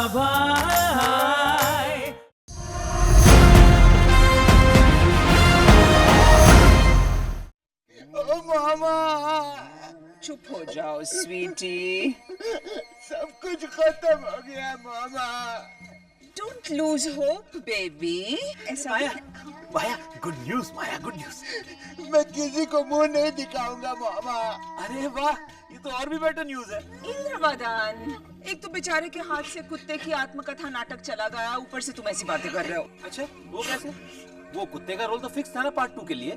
भाई। ओ मामा, चुप हो जाओ स्वीटी। सब कुछ खत्म हो गया मामा। Don't lose hope baby. ऐसा Maya, Maya, good news Maya, good news. मैं किसी को मुंह नहीं दिखाऊंगा मामा। अरे वाह, ये तो और भी बेटर न्यूज है। इंद्रवदन, एक तो बेचारे के हाथ से कुत्ते की आत्मकथा नाटक चला गया, ऊपर से तुम ऐसी बातें कर रहे हो। अच्छा, वो कैसे? वो कुत्ते का रोल तो फिक्स था ना पार्ट 2 के लिए।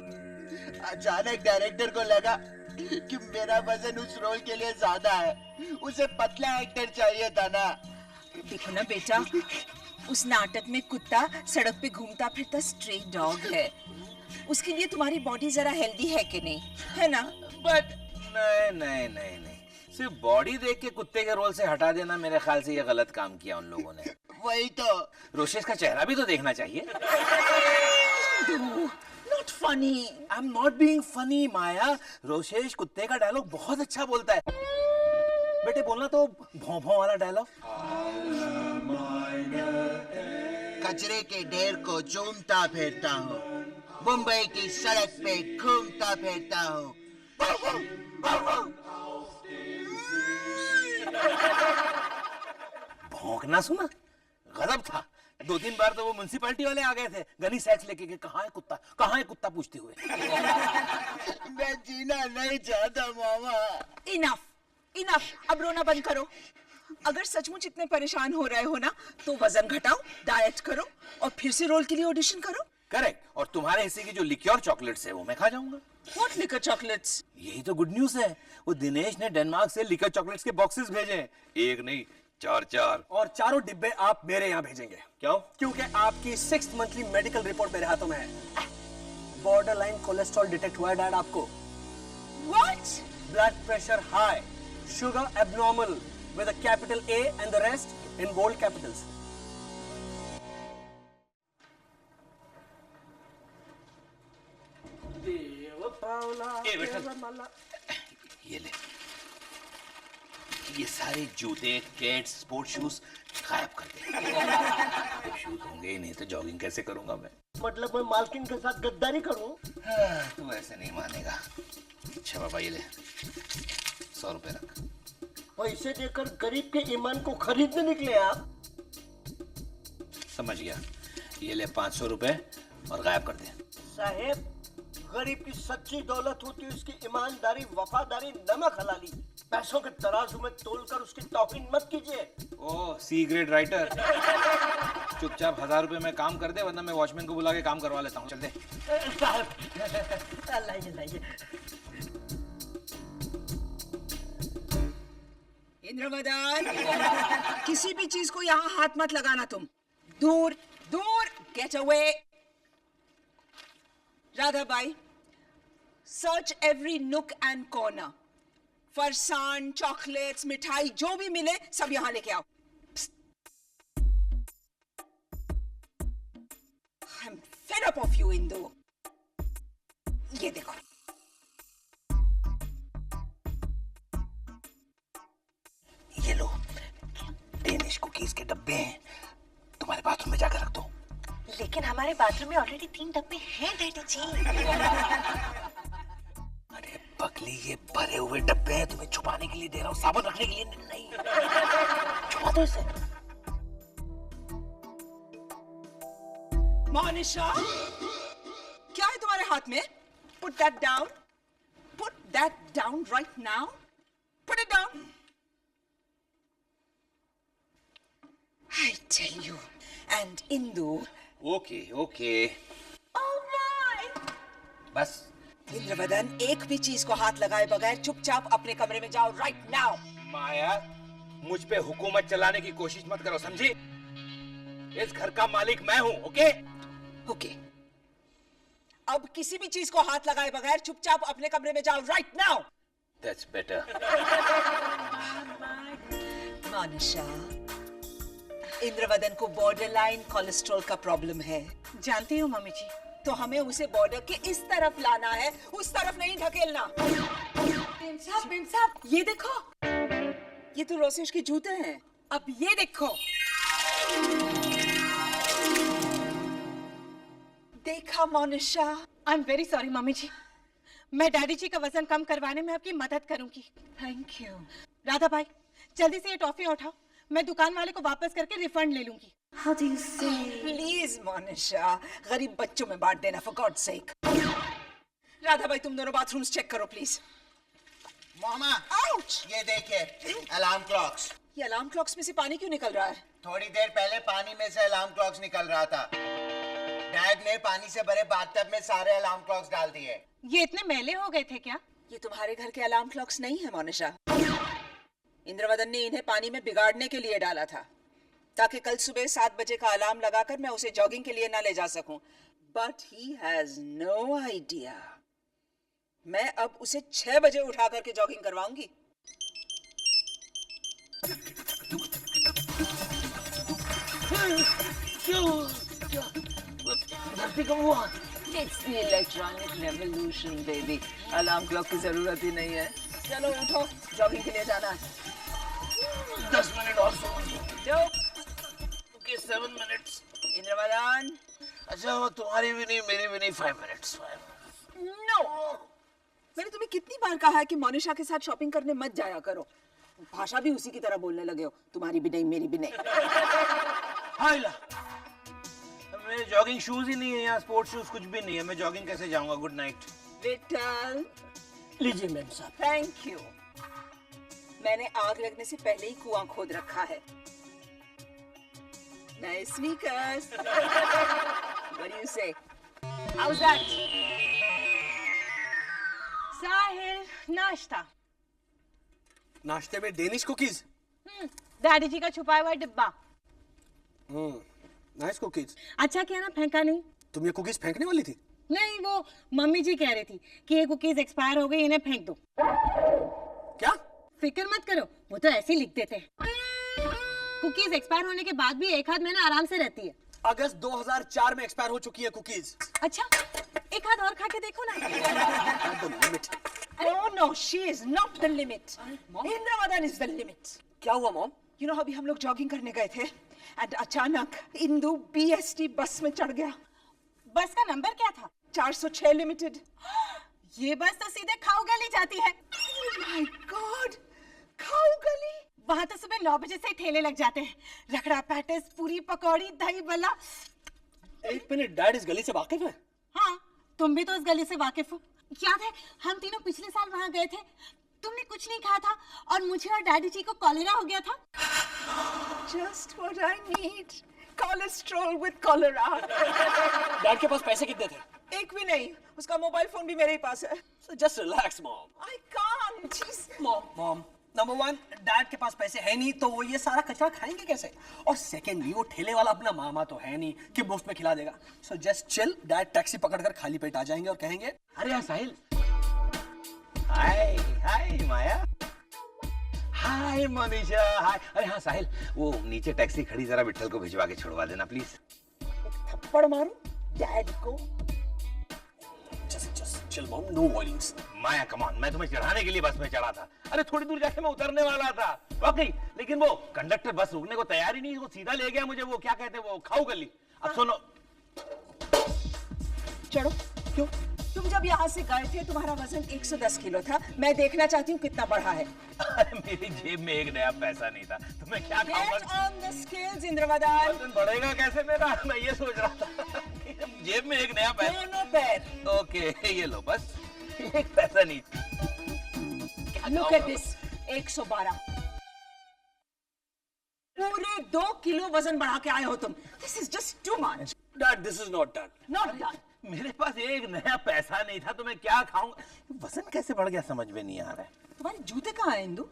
अचानक डायरेक्टर को लगा कि मेरा वजन उस रोल के लिए ज्यादा है, उसे पतला एक्टर चाहिए था ना। देखो ना बेटा, उस नाटक में कुत्ता सड़क पे घूमता फिरता स्ट्रे डॉग है। उसके लिए तुम्हारी बॉडी जरा हेल्दी है कि नहीं, है ना? बट नहीं नहीं नहीं नहीं, सिर्फ बॉडी देख के कुत्ते के रोल से हटा देना, मेरे ख्याल से ये गलत काम किया उन लोगों ने। वही तो। रोशेश का चेहरा भी तो देखना चाहिए। Not funny. I am not being funny Maya. Roshesh कुत्ते का डायलॉग बहुत अच्छा बोलता है। बेटे बोलना तो भौं भौं वाला डायलॉग। कचरे के ढेर को चूमता फिरता हूँ, मुंबई की सड़क पे घूमता फिरता हूँ। भौंकना सुना, गजब था। 2-3 बार तो वो म्युनिसिपैलिटी वाले आ गए थे गनी सैक्स लेके कि कहाँ है कुत्ता पूछते हुए। मैं जीना नहीं चाहता मामा। इनफ इनफ, अब रोना बंद करो। अगर सचमुच इतने परेशान हो रहे हो ना, तो वजन घटाओ, डाइट करो और फिर से रोल के लिए ऑडिशन करो। करेक्ट। और तुम्हारे हिस्से की जो लिक्योर चॉकलेट्स है वो मैं खा जाऊंगा। What liquor chocolates? यही तो गुड न्यूज है। वो दिनेश ने डेनमार्क से लिक्योर चॉकलेट्स के बॉक्सेस भेजे हैं, एक नहीं 4-4। और चारों डिब्बे आप मेरे यहाँ भेजेंगे। क्यों? क्योंकि आपकी 6th मंथली मेडिकल रिपोर्ट मेरे हाथों में है। बॉर्डरलाइन कोलेस्ट्रॉल डिटेक्ट हुआ है डैड आपको। What? Blood pressure high, sugar abnormal with a capital A and the rest in bold capitals. ए बेटा, ये ले, ये सारे जूते, कैट्स, स्पोर्ट शूज गायब कर दे। शूज होंगे ही नहीं तो जॉगिंग कैसे करूंगा मैं? मतलब मैं मालकिन के साथ गद्दारी करूं? तू ऐसे नहीं मानेगा। अच्छा बाबा, ये ले 100 रुपए रख। पैसे देकर गरीब के ईमान को खरीदने निकले आप? समझ गया। ये ले 500 रुपए और गायब कर दे। साहेब, गरीब की सच्ची दौलत होती है उसकी ईमानदारी, वफादारी, नमक हलाली। पैसों के तराजू में तोलकर उसकी तौहीन मत कीजिए। ओह, सी ग्रेड राइटर। चुपचाप 1000 रुपए में काम कर दे, वरना मैं वॉचमैन को बुला के काम करवा लेता हूँ। चल दे। साहब, लाइए लाइए। इंद्रवदन, किसी भी चीज को यहाँ हाथ मत लगाना तुम। दूर दूर, get away. Radha by, search every नुक एंड कॉर्नर। फरसान, चॉकलेट्स, मिठाई जो भी मिले सब यहाँ लेके आओ। I'm fed up of you, Indu. ये देखो, ये लो, डेनिश कुकीज के डब्बे हैं, तुम्हारे बाथरूम में जाकर रख दो। लेकिन हमारे बाथरूम में ऑलरेडी 3 डब्बे हैं डैडी जी। अरे पगली, ये भरे हुए डब्बे हैं, तुम्हें छुपाने के लिए दे रहा हूँ, साबुन रखने के लिए नहीं। छुपा दो इसे। मोनिशा, क्या है तुम्हारे हाथ में? Put that down. Put that down right now. Put it down. I tell you. And Indu. Okay okay, All right. बस। इंद्रवदन, एक भी चीज को हाथ लगाए बगैर चुपचाप अपने कमरे में जाओ right now. माया, मुझ पे हुकूमत चलाने की कोशिश मत करो, समझी? इस घर का मालिक मैं हूँ, ओके? Okay. अब किसी भी चीज को हाथ लगाए बगैर चुपचाप अपने कमरे में जाओ right now. That's better. Monisha, Indravadan को बॉर्डरलाइन कोलेस्ट्रॉल का प्रॉब्लम है। जानती हूँ मम्मी जी। तो हमें उसे बॉर्डर के इस तरफ लाना है, उस तरफ नहीं ढकेलना। प्रिंस साहब, ये देखो। ये तो रोशेश के जूते हैं। अब ये देखो। देखा Monisha, I am very sorry mummy ji, मैं डैडी जी का वजन कम करवाने में आपकी मदद करूंगी। Thank you. राधा भाई जल्दी से ये टॉफी उठाओ, मैं दुकान वाले को वापस करके रिफंड ले लूंगी। How do you say? Please Monisha, गरीब बच्चों में बांट देना फॉर गॉड सेक। राधा भाई तुम दोनों बाथरूम्स चेक करो प्लीज। Mama ouch! ये देखिए अलार्म क्लॉक्स। ये अलार्म क्लॉक्स में से पानी क्यों निकल रहा है? थोड़ी देर पहले पानी में से अलार्म क्लॉक्स निकल रहा था। डैड ने पानी से भरे बाथटब में सारे अलार्म क्लॉक्स डाल दिए। ये इतने मैले हो गए थे क्या? ये तुम्हारे घर के अलार्म क्लॉक्स नहीं है मोनिशा। इंद्रवदन ने इन्हें पानी में बिगाड़ने के लिए डाला था ताकि कल सुबह 7 बजे का अलार्म लगाकर मैं उसे जॉगिंग के लिए ना ले जा सकूं। But he has no idea. मैं अब उसे 6 बजे उठा करके जॉगिंग करवाऊंगी। धरती कब हुआ? It's the electronic revolution, baby. Alarm clock की जरूरत ही नहीं है। चलो उठो, जॉगिंग के लिए जाना है। 10 मिनट और सो। जो Okay, 7 minutes. इंद्रवदन, अच्छा वो तुम्हारी भी नहीं मेरी भी नहीं 5 minutes. नो। मैंने तुम्हें कितनी बार कहा है कि मोनिशा के साथ शॉपिंग करने मत जाया करो। भाषा भी उसी की तरह बोलने लगे हो, तुम्हारी भी नहीं मेरी भी नहीं। हाय ला, मेरे जॉगिंग शूज ही नहीं है यहाँ, स्पोर्ट्स शूज कुछ भी नहीं है, मैं जॉगिंग कैसे जाऊंगा? Good night. विठल, लीजिए मैम साहब। Thank you. मैंने आग लगने से पहले ही कुआं खोद रखा है। नए sneakers. What do you say? How's that? साहिल, नाश्ता। नाश्ते में डेनिश कुकीज। डैडी जी का छुपाया हुआ डिब्बा। Nice cookies. अच्छा किया ना फेंका नहीं। तुम ये कुकीज फेंकने वाली थी? नहीं, वो मम्मी जी कह रही थी कि ये कुकीज एक्सपायर हो गई, इन्हें फेंक दो। क्या? फिक्र मत करो, वो तो ऐसे ही लिख देते हैं। कुकीज एक्सपायर होने के बाद भी 1 आध महीना आराम से रहती है। अगस्त 2004 में एक्सपायर हो चुकी है कुकीज। अच्छा, 1 आध और खा के देखो ना। Oh no, she is not the limit. Indravadan is the limit. क्या हुआ मॉम? You know अभी हम लोग जॉगिंग करने गए थे and अचानक इंदु BST बस में चढ़ गया। बस का नंबर क्या था? 406 लिमिटेड। ये बस तो सीधे खाऊ गली जाती है। My God, खाऊ गली। वहाँ तो सुबह 9 बजे से ही ठेले लग जाते हैं। रगड़ा, पैटिस, पूरी, पकौड़ी, दही बल्ला। एक मिनट, डैड इस गली से वाकिफ है? हाँ, तुम भी तो इस गली से वाकिफ हो। याद है हम तीनों पिछले साल वहाँ गए थे, तुमने कुछ नहीं खाया था और मुझे और डैडी जी को कॉलेरा हो गया था। Just what I need. Cholesterol with cholera. Dad के पास पैसे कितने थे? एक भी नहीं, उसका मोबाइल फोन भी मेरे ही पास है। So just relax, mom. I can't. Jeez. Mom, number 1, dad के पास पैसे है नहीं तो वो ये सारा कचरा खाएंगे कैसे? और सेकेंडली वो ठेले वाला अपना मामा तो है नहीं कि मुफ्त में खिला देगा। So just chill, dad taxi पकड़कर खाली पेट आ जाएंगे और कहेंगे, अरे हाँ साहिल। हाय हाय माया। हाय मनीषा। हाय। अरे हाँ साहिल, वो नीचे टैक्सी खड़ी, जरा विट्ठल को भिजवा के छुड़वा देना प्लीज। थप्पड़ मारूं डैड को? Just chill mom, no volumes. Maya come on, मैं तुम्हें चढ़ाने के लिए बस में चढ़ा था। अरे थोड़ी दूर जाके मैं उतरने वाला था वाकई, लेकिन वो कंडक्टर बस रुकने को तैयार ही नहीं, वो सीधा ले गया मुझे, वो क्या कहते हैं, वो खाऊ गली। अब सुनो, चढ़ो। क्यों? तुम जब यहाँ से गए थे तुम्हारा वजन 110 किलो था। मैं देखना चाहती हूँ कितना बढ़ा है। अरे मेरी जेब में एक नया पैसा नहीं था, तो मैं क्या Get खाऊंगा? on the scales, Indravadan. वजन बढ़ेगा कैसे मेरा? मैं ये सोच रहा था कि जेब में एक नया पैसा। दोनों पैर। ओके ये लो, बस एक पैसा नहीं। Look at this, 112। पूरे 2 किलो वजन बढ़ा के आए हो तुम। This is just too much. Dad this is not done. Not done. मेरे पास एक नया पैसा नहीं था तो मैं क्या खाऊंगा? वजन कैसे बढ़ गया समझ में नहीं आ रहा है। तुम्हारे जूते कहाँ हैं इंदु?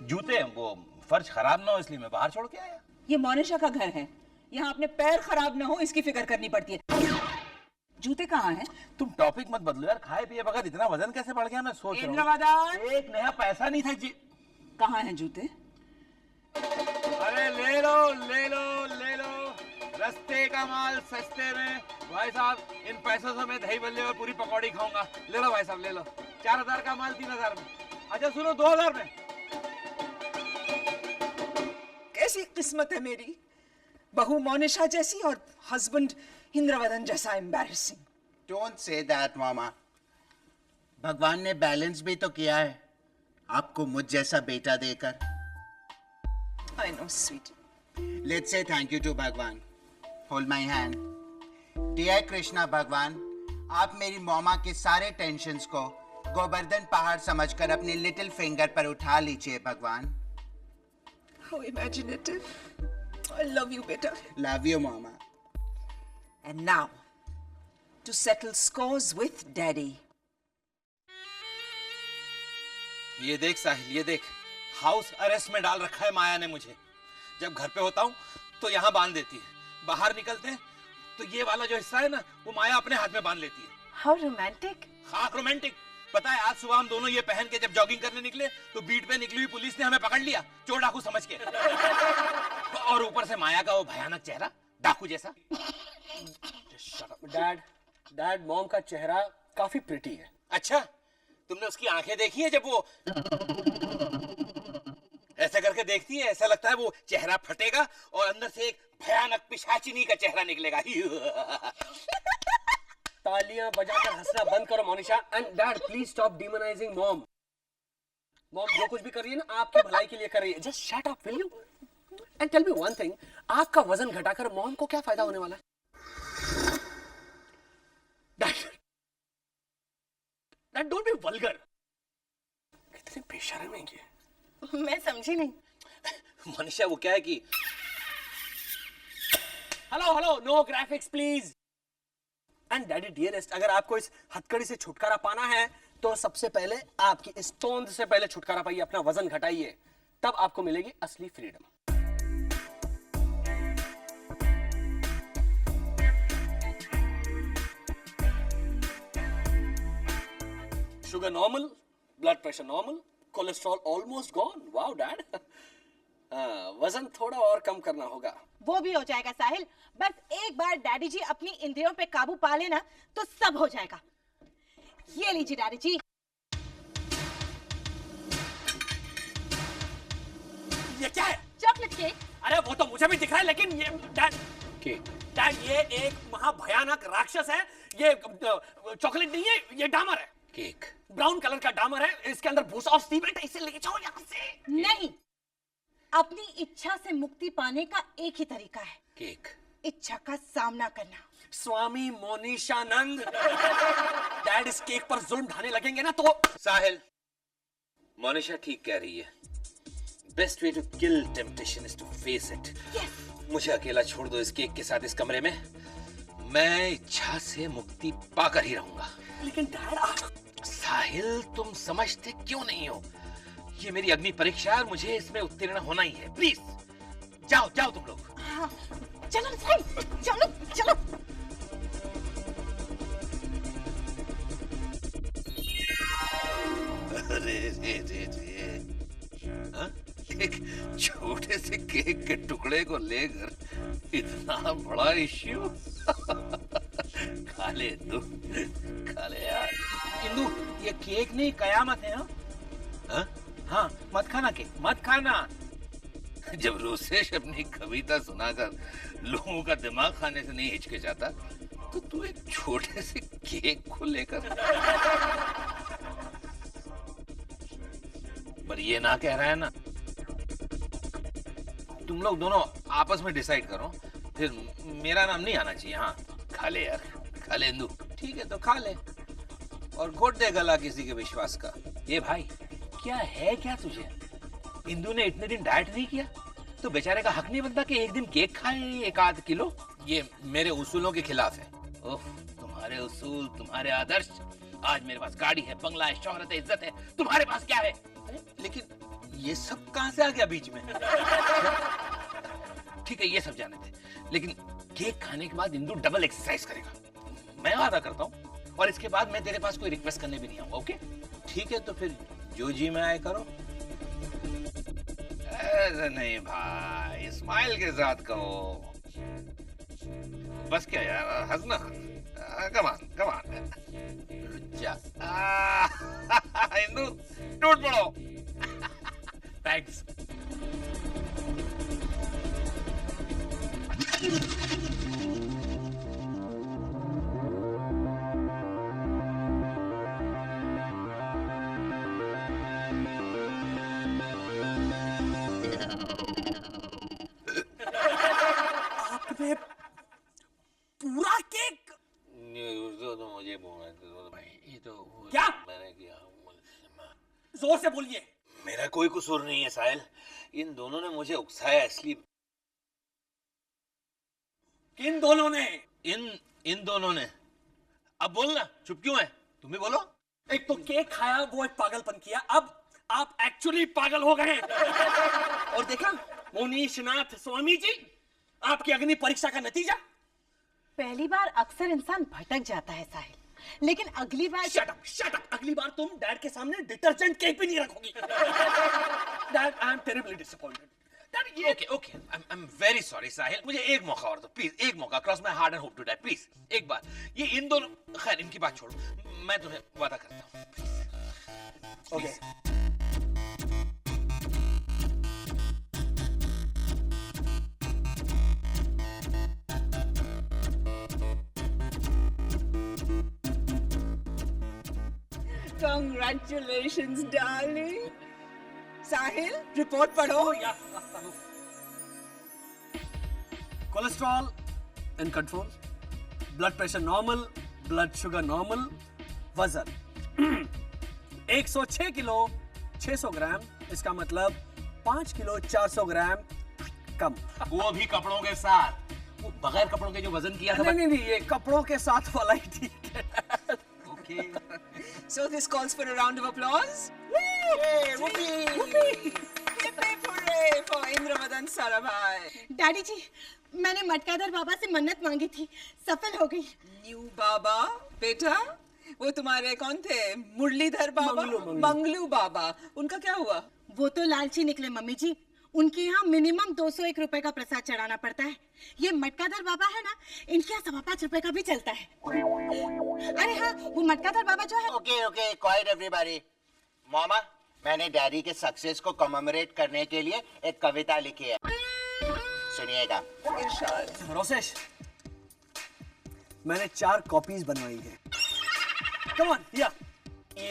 जूते, वो फर्श खराब ना हो इसलिए मैं बाहर छोड़ के आया। ये मोनिशा का घर है, यहाँ अपने पैर खराब ना हो इसकी फिक्र करनी पड़ती है। जूते कहाँ हैं? तुम टॉपिक मत बदलो यार, खाए पिए बगैर इतना वजन कैसे बढ़ गया मैं सोच रहा हूँ। इंद्रवदन, एक नया पैसा नहीं था जी। कहाँ हैं जूते? अरे ले लो ले लो ले लो, रस्ते का माल सस्ते में। भाई साहब इन पैसों से मैं दही बल्ले और पूरी पकौड़ी खाऊंगा। ले लो भाई साहब ले लो। 4000 का माल 3000 में। अच्छा सुनो 2000 में। कैसी किस्मत है मेरी, बहू मोनिशा जैसी और हस्बैंड इंद्रवदन जैसा एम्बैरेसिंग। डोंट से दैट मामा, भगवान ने बैलेंस भी तो किया है आपको मुझ जैसा बेटा देकर। I know sweet. Let's say thank you to भगवान। Hold my hand. Dear Krishna भगवान, आप मेरी मोमा के सारे टेंशन्स को गोवर्धन पहाड़ समझकर अपने लिटिल फिंगर पर उठा लीजिए भगवान। How imaginative. I love you, beta. Love you mama. And now, to settle scores with Daddy. ये देख साहिल, ये देख, हाउस अरेस्ट में डाल रखा है माया ने मुझे। जब घर पे होता हूँ तो यहाँ बांध देती है, बाहर निकलते हैं तो ये वाला जो हिस्सा है ना वो माया अपने हाथ में बांध लेती है। How romantic. हाँ रोमांटिक। पता है आज सुबह हम दोनों ये पहन के जब जॉगिंग करने निकले तो बीट पे निकली हुई पुलिस ने हमें पकड़ लिया, चोर डाकू समझ के। और ऊपर से माया का वो भयानक चेहरा, डाकू जैसा। डैड मॉम का चेहरा काफी प्रिटी है। अच्छा, तुमने उसकी आंखें देखी है जब वो ऐसा करके देखती है, ऐसा लगता है वो चेहरा फटेगा और अंदर से एक भयानक पिशाचिनी का चेहरा निकलेगा। तालियां बजाकर हंसना बंद करो Monisha. And dad please stop demonising mom. Mom जो कुछ भी कर रही है ना आपकी भलाई के लिए कर रही है। Just shut up will you. And tell me one thing, आपका वजन घटाकर मॉम को क्या फायदा होने वाला है? Dad don't be vulgar. कितने बेशर्म है ये। मैं समझी नहीं। मनीषा वो क्या है कि hello no graphics please. And daddy dearest, अगर आपको इस हथकड़ी से छुटकारा पाना है तो सबसे पहले आपकी इस तोंद से पहले छुटकारा पाइए, अपना वजन घटाइए, तब आपको मिलेगी असली freedom. Sugar normal, blood pressure normal, cholesterol almost gone. Wow dad. वजन थोड़ा और कम करना होगा। वो भी हो जाएगा साहिल, बस एक बार डैडी जी अपनी इंद्रियों पे काबू पा लेना तो सब हो जाएगा। ये लीजिए डैडी जी। ये क्या है? Chocolate cake. अरे वो तो मुझे भी दिख रहा है, लेकिन ये डैड ये एक महाभयानक राक्षस है। ये चॉकलेट नहीं है, ये डामर है। केक ब्राउन कलर का डामर है, इसके अंदर भूसा और सीमेंट है, इसे लेके जाओ यहाँ से। नहीं, अपनी इच्छा से मुक्ति पाने का एक ही तरीका है, केक। इच्छा का सामना करना। स्वामी मोनिशानंद, डैड इस केक पर जुल्म ढाने लगेंगे ना तो। साहिल, मोनिशा ठीक कह रही है। Best way to kill temptation is to face it. मुझे अकेला छोड़ दो इस केक के साथ इस कमरे में, मैं इच्छा से मुक्ति पाकर ही रहूंगा। लेकिन डैड साहिल, तुम समझते क्यों नहीं हो? ये मेरी अग्नि परीक्षा है और मुझे इसमें उत्तीर्ण होना ही है। प्लीज जाओ जाओ तुम लोग। हाँ, चलो साहिल, चलो चलो। अरे रे रे रे, हाँ? एक छोटे से केक के टुकड़े को लेकर इतना बड़ा इश्यू। खा ले तू, खा ले यार। इंदु, ये केक नहीं कयामत है। हाँ हाँ, मत खाना केक, मत खाना। जब रोसेश अपनी कविता सुनाकर लोगों का दिमाग खाने से नहीं हिचकिचाता तो तू एक छोटे से केक को लेकर। पर ये ना कह रहा है ना। तुम लोग दोनों आपस में डिसाइड करो, फिर मेरा नाम नहीं आना चाहिए। हाँ, खा ले यार, खा ले इंदु। ठीक है तो खा ले और घोट दे गला किसी के विश्वास का। ये भाई क्या है क्या तुझे? इंदु ने इतने दिन डाइट नहीं किया तो बेचारे का हक नहीं बनता कि एक दिन केक खाए 1-8 किलो? ये मेरे उसूलों के खिलाफ है। ओह, तुम्हारे उसूल, तुम्हारे आदर्श। आज मेरे पास गाड़ी है, बंगला है, शोहरत है, इज्जत है, तुम्हारे पास क्या है? लेकिन ये सब कहां से आ गया बीच में? ठीक है ये सब जाने थे, लेकिन केक खाने के बाद इंदु डबल एक्सरसाइज करेगा, मैं वादा करता हूँ। और इसके बाद मैं तेरे पास कोई रिक्वेस्ट करने भी नहीं आऊंगा। ओके ठीक है, तो फिर जो जी में आए करो। ऐसे नहीं भाई, स्माइल के साथ कहो। बस क्या यार, हंसना। कमान कमान, लुच्चा। इंदु टूट पड़ो। थैंक्स। जोर से बोलिए। मेरा कोई कसूर नहीं है साहिल, इन दोनों ने मुझे उकसाया इसलिए। किन दोनों ने? इन दोनों ने। अब बोलना, चुप क्यों है? तुम भी बोलो। एक तो केक खाया, वो एक पागलपन किया, अब आप एक्चुअली पागल हो गए। और देखा मोनीशनाथ स्वामी जी, आपकी अग्नि परीक्षा का नतीजा। पहली बार अक्सर इंसान भटक जाता है साहिल, लेकिन अगली बार शट अप, अगली बार तुम डैड के सामने डिटर्जेंट केक भी नहीं रखोगी। Dad, I am terribly disappointed. Dad, ये okay, I am very sorry Sahil, मुझे एक मौका और दो प्लीज, एक मौका। Cross my heart and hope to dad, please एक बार। ये इन दोनों, खैर इनकी बात छोड़ो, मैं तुम्हें वादा करता हूँ। ओके। Congratulations, darling. साहिल, रिपोर्ट पढ़ो। Cholesterol in control, blood pressure normal, blood sugar normal, वजन 106 किलो 600 ग्राम, इसका मतलब 5 किलो 400 ग्राम कम। वो भी कपड़ों के साथ, वो बगैर कपड़ों के जो वजन किया था। नहीं, ये कपड़ों के साथ वाला ही ठीक है। Okay. So this calls for a round of applause. Hip hip hooray for Indravadan Sarabhai. Daddy ji, मैंने मटकाधर बाबा से मन्नत मांगी थी, सफल हो गई। न्यू बाबा, बेटा, वो तुम्हारे कौन थे? मुरलीधर बाबा, मंगलू बाबा, उनका क्या हुआ? वो तो लालची निकले मम्मी जी, उनके यहाँ मिनिमम 201 रुपए का प्रसाद चढ़ाना पड़ता है। ये मटकाधर बाबा है ना, इनके यहाँ 5.25 रुपए का भी चलता है। अरे हाँ, वो मटकाधर बाबा जो है। Okay, quite everybody. मामा, मैंने डैडी के सक्सेस को कमेमोरेट करने के लिए एक कविता लिखी है, सुनिएगा। इरशाद। रोसेश, मैंने 4 कॉपीज बनवाई है। कम ऑन, ये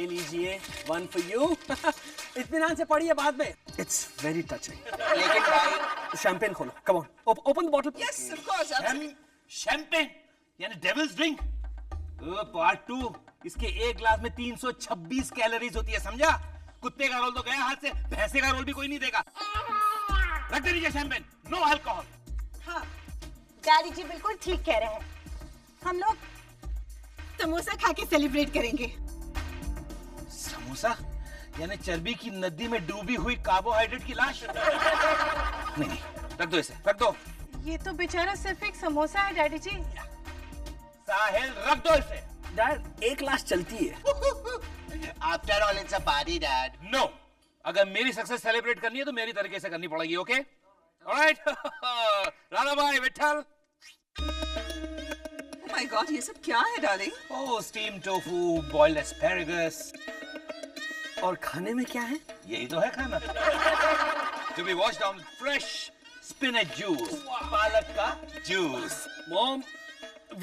लीजिए, 1 फॉर यू। इत्मीनान से पढ़िए बाद में। It's very touching. लेकिन भाई, शैंपेन खोलो, come on, open the bottle. Yes, of course. Champagne यानी डेविल्स ड्रिंक। पार्ट 2, इसके एक ग्लास में 326 कैलोरीज होती है, समझा? कुत्ते का रोल तो गया हाथ से, भैंसे का रोल भी कोई नहीं देगा। रख दे नीचे शैंपेन, नो अल्कोहल। हाँ, डैडी जी बिल्कुल ठीक कह रहे हैं। हम लोग समोसा खा के सेलिब्रेट करेंगे। समोसा यानी चर्बी की नदी में डूबी हुई कार्बोहाइड्रेट की लाश। नहीं, रख दो इसे, रख दो। ये तो बेचारा सिर्फ एक समोसा है डैडी जी। साहिल, रख दो इसे। डैड, एक क्लास चलती है। After all it's a party dad. No, अगर मेरी सक्सेस सेलिब्रेट करनी है तो मेरी तरीके से करनी पड़ेगी, ओके? ऑलराइट। राधा भाई, विठल। Oh my God, ये सब क्या है, darling? Oh, steamed tofu, boiled asparagus. और खाने में क्या है? यही तो है खाना। To be washed down with fresh spinach juice, पालक का juice. Mom,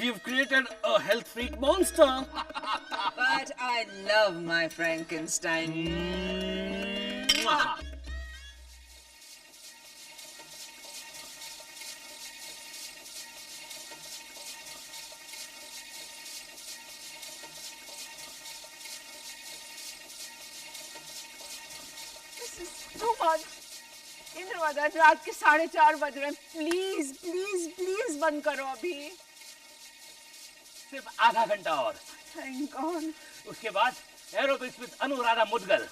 we've created a health freak monster. But I love my Frankenstein. This is too much. Indravadan, रात के 4:30 बज रहे हैं। प्लीज प्लीज प्लीज बंद करो अभी। सिर्फ आधा घंटा और, थैंक गॉड। उसके बाद aerobics with Anuradha Mudgal.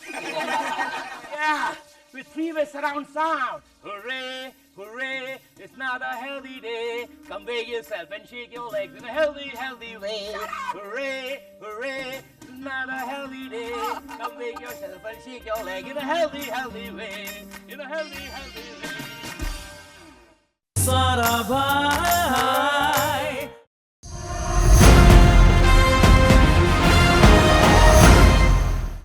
Yeah, with three-way surround sound. Hooray, hooray, it's not a healthy day. Come wake yourself and shake your legs in a healthy, healthy way. Hooray, hooray, it's not a healthy day. Come wake yourself and shake your leg in a healthy, healthy way. In a healthy, healthy way. Sarabhai.